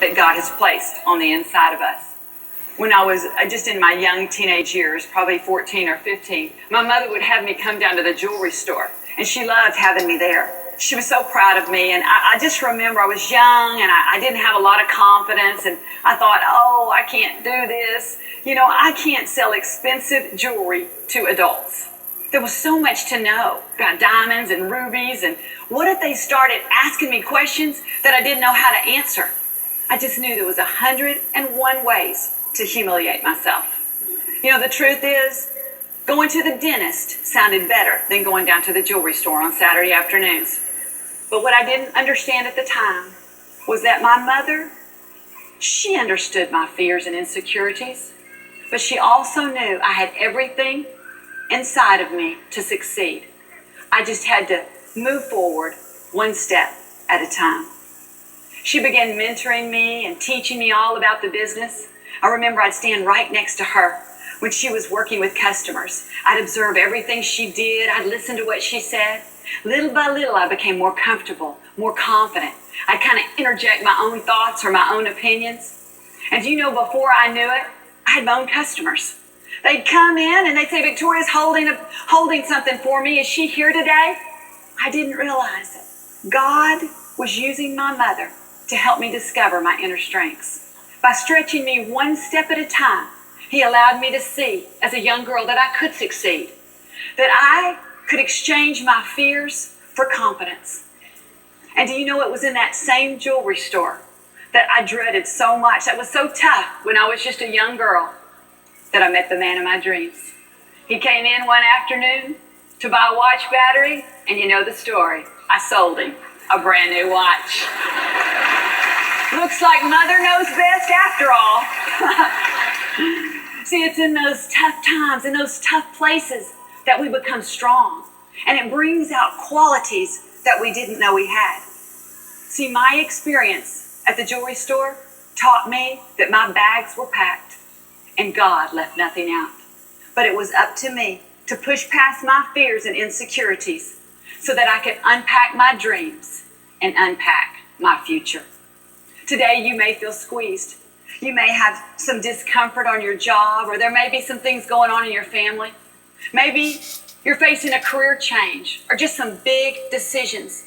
that God has placed on the inside of us. When I was just in my young teenage years, probably 14 or 15, my mother would have me come down to the jewelry store, and she loved having me there. She was so proud of me, and I just remember I was young, and I didn't have a lot of confidence, and I thought, oh, I can't do this. I can't sell expensive jewelry to adults. There was so much to know about diamonds and rubies, and what if they started asking me questions that I didn't know how to answer? I just knew there was 101 ways to humiliate myself. The truth is, going to the dentist sounded better than going down to the jewelry store on Saturday afternoons. But what I didn't understand at the time was that my mother, she understood my fears and insecurities, but she also knew I had everything inside of me to succeed. I just had to move forward one step at a time. She began mentoring me and teaching me all about the business. I remember I'd stand right next to her when she was working with customers. I'd observe everything she did. I'd listen to what she said. Little by little, I became more comfortable, more confident. I'd kind of interject my own thoughts or my own opinions. And before I knew it, I had my own customers. They'd come in and they'd say, Victoria's holding something for me. Is she here today? I didn't realize it. God was using my mother to help me discover my inner strengths. By stretching me one step at a time, He allowed me to see, as a young girl, that I could succeed, that I could exchange my fears for confidence. And it was in that same jewelry store that I dreaded so much, that was so tough when I was just a young girl, that I met the man of my dreams. He came in one afternoon to buy a watch battery, and you know the story. I sold him a brand new watch. Looks like Mother knows best after all. See, it's in those tough times, in those tough places, that we become strong. And it brings out qualities that we didn't know we had. See, my experience at the jewelry store taught me that my bags were packed and God left nothing out. But it was up to me to push past my fears and insecurities so that I could unpack my dreams and unpack my future. Today, you may feel squeezed. You may have some discomfort on your job, or there may be some things going on in your family. Maybe you're facing a career change or just some big decisions